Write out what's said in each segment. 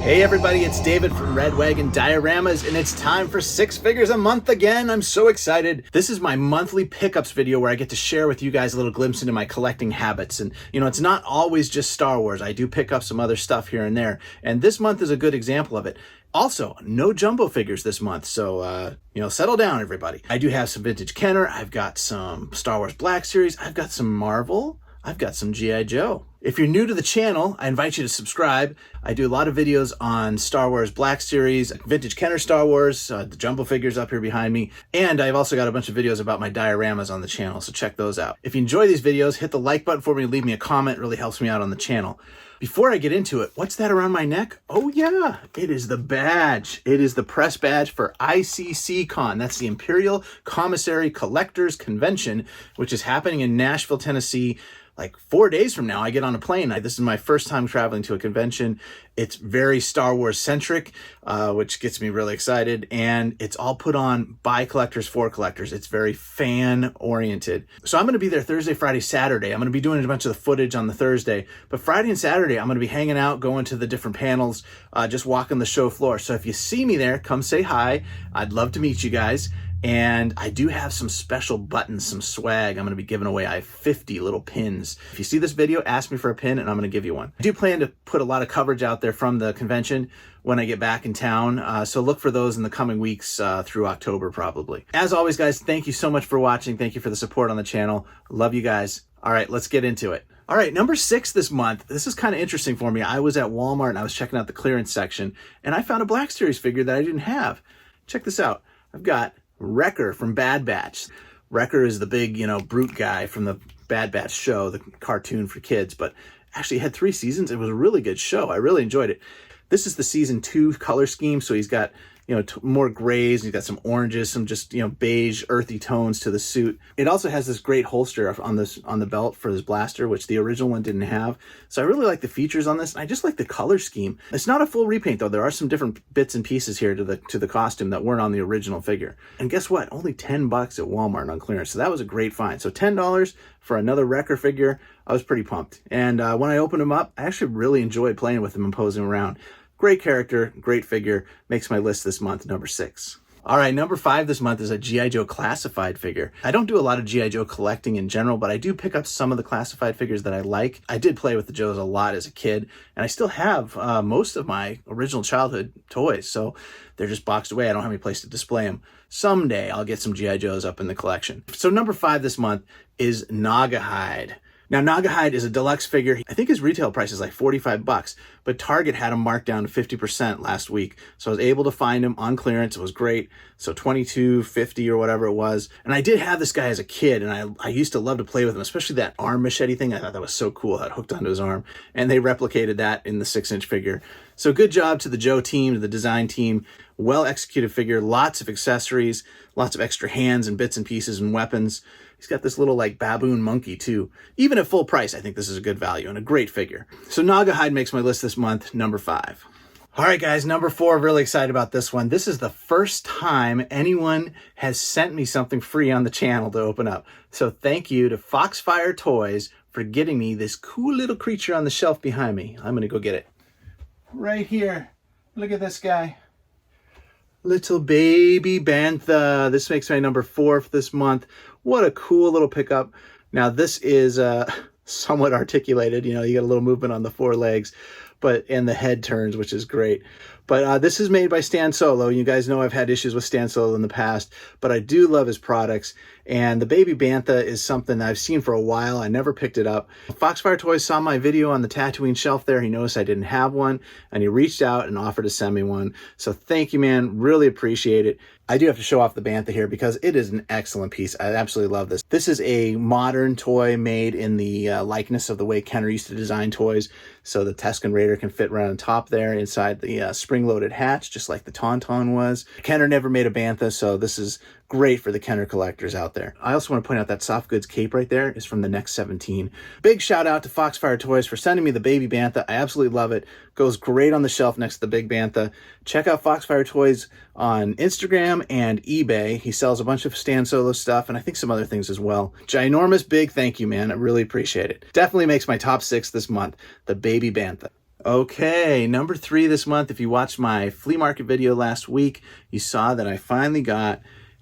Hey everybody, it's David from Red Wagon Dioramas, and it's time for Six Figures a Month again. I'm so excited. This is my monthly pickups video where I get to share with you guys a little glimpse into my collecting habits. And you know, it's not always just Star Wars. I do pick up some other stuff here and there, and this month is a good example of it. Also, no jumbo figures this month, so settle down everybody. I do have some vintage Kenner, I've got some Star Wars Black Series, I've got some Marvel, I've got some G.I. Joe. If you're new to the channel, I invite you to subscribe. I do a lot of videos on Star Wars Black Series, vintage Kenner Star Wars, the jumbo figures up here behind me, and I've also got a bunch of videos about my dioramas on the channel, so check those out. If you enjoy these videos, hit the like button for me, leave me a comment, it really helps me out on the channel. Before I get into it, what's that around my neck? Oh yeah, it is the badge. It is the press badge for ICC-Con. That's the Imperial Commissary Collectors Convention, which is happening in Nashville, Tennessee. Like 4 days from now, I get on a plane. This is my first time traveling to a convention. It's very Star Wars centric, which gets me really excited. And it's all put on by collectors for collectors. It's very fan oriented. So I'm going to be there Thursday, Friday, Saturday. I'm going to be doing a bunch of the footage on the Thursday, but Friday and Saturday, I'm going to be hanging out, going to the different panels, just walking the show floor. So if you see me there, come say hi. I'd love to meet you guys. And I do have some special buttons, some swag I'm going to be giving away. I have 50 little pins. If you see this video, ask me for a pin and I'm going to give you one. I do plan to put a lot of coverage out there from the convention when I get back in town. So look for those in the coming weeks through October probably. As always, guys, thank you so much for watching. Thank you for the support on the channel. Love you guys. All right, let's get into it. All right, number 6 this month. This is kind of interesting for me. I was at Walmart and I was checking out the clearance section and I found a Black Series figure that I didn't have. Check this out. I've got Recker from Bad Batch. Recker is the big, brute guy from the Bad Batch show, the cartoon for kids, but actually had 3 seasons. It was a really good show. I really enjoyed it. This is the season 2 color scheme, so he's got more grays, and he's got some oranges, some just beige earthy tones to the suit. It also has this great holster on the belt for his blaster, which the original one didn't have. So I really like the features on this. I just like the color scheme. It's not a full repaint though. There are some different bits and pieces here to the costume that weren't on the original figure. And guess what? Only $10 at Walmart on clearance. So that was a great find. So $10 for another Recker figure. I was pretty pumped. And when I opened him up, I actually really enjoyed playing with him and posing around. Great character, great figure, makes my list this month, number 6. All right, number 5 this month is a G.I. Joe classified figure. I don't do a lot of G.I. Joe collecting in general, but I do pick up some of the classified figures that I like. I did play with the Joes a lot as a kid, and I still have most of my original childhood toys, so they're just boxed away. I don't have any place to display them. Someday, I'll get some G.I. Joes up in the collection. So number 5 this month is Nagahide. Now, Nagahide is a deluxe figure. I think his retail price is like $45, but Target had him marked down to 50% last week. So I was able to find him on clearance. It was great. So $22.50 or whatever it was. And I did have this guy as a kid, and I used to love to play with him, especially that arm machete thing. I thought that was so cool, that hooked onto his arm. And they replicated that in the 6-inch figure. So good job to the Joe team, to the design team. Well executed figure, lots of accessories, lots of extra hands and bits and pieces and weapons. He's got this little like baboon monkey too. Even at full price, I think this is a good value and a great figure. So Nagahide makes my list this month, number 5. All right, guys, number 4, really excited about this one. This is the first time anyone has sent me something free on the channel to open up. So thank you to Foxfire Toys for getting me this cool little creature on the shelf behind me. I'm gonna go get it. Right here, look at this guy. Little baby bantha. This makes my number 4 for this month. What a cool little pickup. Now this is somewhat articulated. You get a little movement on the 4 legs, and the head turns, which is great. But this is made by Stan Solo. You guys know I've had issues with Stan Solo in the past, but I do love his products. And the baby bantha is something that I've seen for a while. I never picked it up. Foxfire Toys saw my video on the Tatooine shelf there. He noticed I didn't have one, and he reached out and offered to send me one. So thank you, man. Really appreciate it. I do have to show off the bantha here because it is an excellent piece. I absolutely love this. This is a modern toy made in the likeness of the way Kenner used to design toys. So the Tusken Raider can fit right on top there inside the spring-loaded hatch, just like the Tauntaun was. Kenner never made a bantha, so this is great for the Kenner collectors out there. I also want to point out that soft goods cape right there is from the Next 17. Big shout out to Foxfire Toys for sending me the baby bantha. I absolutely love it. Goes great on the shelf next to the big bantha. Check out Foxfire Toys on Instagram and eBay. He sells a bunch of Stan Solo stuff and I think some other things as well. Ginormous big thank you, man. I really appreciate it. Definitely makes my top 6 this month, the baby bantha. Okay, number 3 this month. If you watched my flea market video last week, you saw that I finally got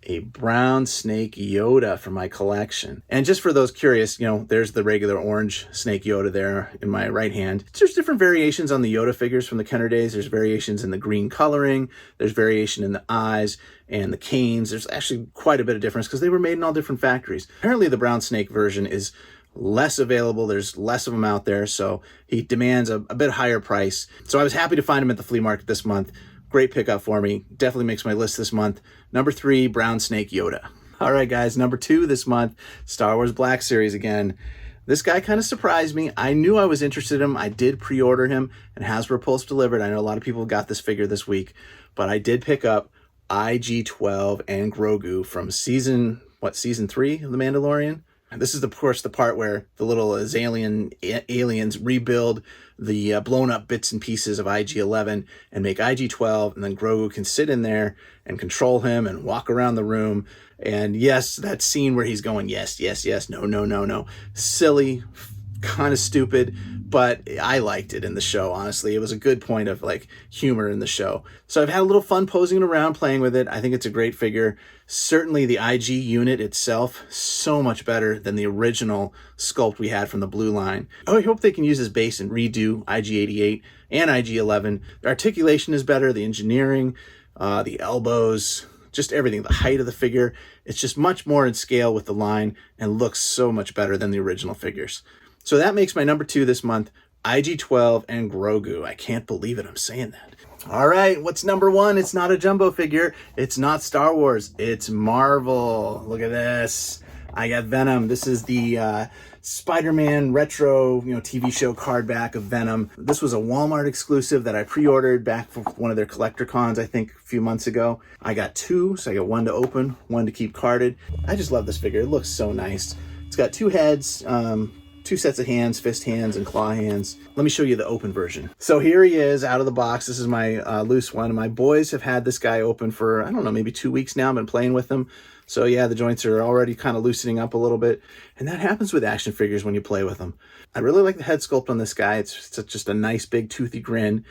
a brown snake Yoda for my collection. And just for those curious, there's the regular orange snake Yoda there in my right hand. There's different variations on the Yoda figures from the Kenner days. There's variations in the green coloring. There's variation in the eyes and the canes. There's actually quite a bit of difference because they were made in all different factories. Apparently the brown snake version is less available. There's less of them out there, so he demands a bit higher price. So I was happy to find him at the flea market this month. Great pickup for me. Definitely makes my list this month. Number 3, brown snake Yoda. All right, guys, number 2 this month, Star Wars Black Series again. This guy kind of surprised me. I knew I was interested in him. I did pre-order him, and Hasbro Pulse delivered. I know a lot of people got this figure this week, but I did pick up IG-12 and Grogu from season 3 of The Mandalorian. This is, of course, the part where the little aliens rebuild the blown up bits and pieces of IG-11 and make IG-12, and then Grogu can sit in there and control him and walk around the room. And yes, that scene where he's going, yes, yes, yes, no, no, no, no. Silly, kind of stupid, but I liked it in the show, honestly. It was a good point of humor in the show. So I've had a little fun posing it around, playing with it. I think it's a great figure. Certainly the IG unit itself, so much better than the original sculpt we had from the blue line. I hope they can use this base and redo IG-88 and IG-11. The articulation is better, the engineering, the elbows, just everything, the height of the figure. It's just much more in scale with the line and looks so much better than the original figures. So that makes my number 2 this month, IG-12 and Grogu. I can't believe it, I'm saying that. All right, what's number 1? It's not a jumbo figure. It's not Star Wars. It's Marvel. Look at this. I got Venom. This is the Spider-Man retro, TV show card back of Venom. This was a Walmart exclusive that I pre-ordered back for one of their collector cons, I think, a few months ago. I got 2, so I got 1 to open, 1 to keep carded. I just love this figure. It looks so nice. It's got 2 heads, 2 sets of hands, fist hands and claw hands. Let me show you the open version. So here he is out of the box. This is my loose one. My boys have had this guy open for, I don't know, maybe 2 weeks now. I've been playing with him. So yeah, the joints are already kind of loosening up a little bit. And that happens with action figures when you play with them. I really like the head sculpt on this guy. It's just a nice big toothy grin.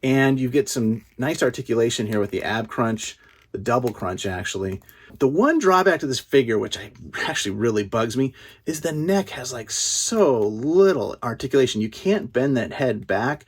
And you get some nice articulation here with the ab crunch, the double crunch actually. The one drawback to this figure, which actually really bugs me, is the neck has so little articulation. You can't bend that head back.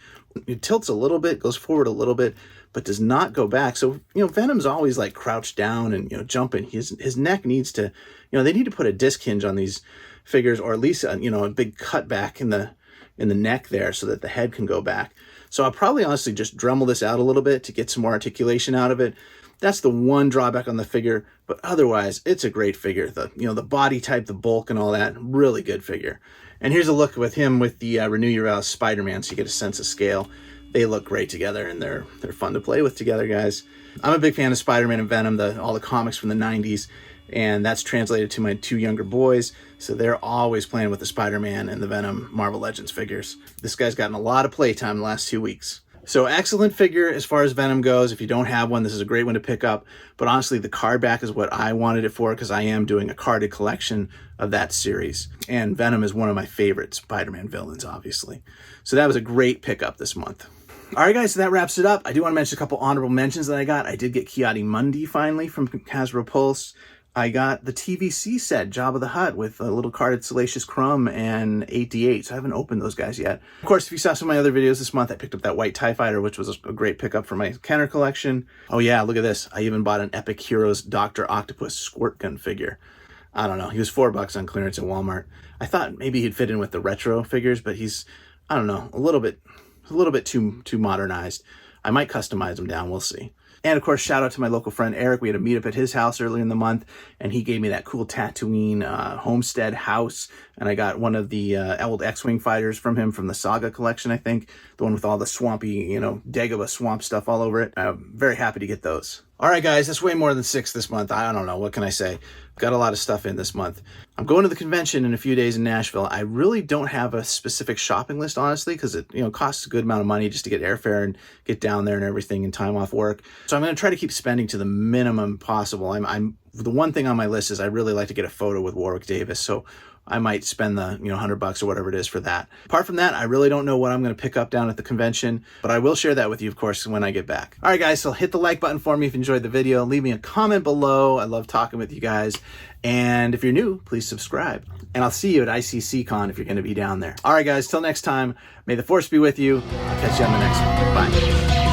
It tilts a little bit, goes forward a little bit, but does not go back. So, Venom's always crouched down and, jumping. His neck needs to, they need to put a disc hinge on these figures, or at least, a big cutback in the neck there so that the head can go back. So I'll probably honestly just Dremel this out a little bit to get some more articulation out of it. That's the one drawback on the figure, but otherwise, it's a great figure. The body type, the bulk and all that, really good figure. And here's a look with him with the Renew Your Vows Spider-Man, so you get a sense of scale. They look great together, and they're fun to play with together, guys. I'm a big fan of Spider-Man and Venom, all the comics from the 90s, and that's translated to my 2 younger boys, so they're always playing with the Spider-Man and the Venom Marvel Legends figures. This guy's gotten a lot of playtime the last 2 weeks. So excellent figure as far as Venom goes. If you don't have one, this is a great one to pick up. But honestly, the card back is what I wanted it for, because I am doing a carded collection of that series. And Venom is one of my favorite Spider-Man villains, obviously. So that was a great pickup this month. All right, guys, so that wraps it up. I do want to mention a couple honorable mentions that I got. I did get Ki-Adi-Mundi finally from Hasbro Pulse. I got the TVC set, Jabba the Hutt, with a little carded Salacious Crumb and 8D8, so I haven't opened those guys yet. Of course, if you saw some of my other videos this month, I picked up that white TIE Fighter, which was a great pickup for my Kenner collection. Oh yeah, look at this. I even bought an Epic Heroes Dr. Octopus squirt gun figure. I don't know, he was $4 on clearance at Walmart. I thought maybe he'd fit in with the retro figures, but he's, I don't know, a little bit too modernized. I might customize him down, we'll see. And of course, shout out to my local friend Eric. We had a meetup at his house earlier in the month, and he gave me that cool Tatooine homestead house. And I got one of the old X-Wing fighters from him from the Saga collection, I think. The one with all the swampy, Dagobah swamp stuff all over it. I'm very happy to get those. All right, guys, that's way more than 6 this month. I don't know. What can I say? Got a lot of stuff in this month. I'm going to the convention in a few days in Nashville. I really don't have a specific shopping list, honestly, because it costs a good amount of money just to get airfare and get down there and everything and time off work. So I'm going to try to keep spending to the minimum possible. The one thing on my list is I really like to get a photo with Warwick Davis. So I might spend the, $100 or whatever it is for that. Apart from that, I really don't know what I'm going to pick up down at the convention, but I will share that with you, of course, when I get back. All right, guys, so hit the like button for me if you enjoyed the video. Leave me a comment below. I love talking with you guys. And if you're new, please subscribe. And I'll see you at ICCCon if you're going to be down there. All right, guys, till next time, may the force be with you. I'll catch you on the next one. Bye.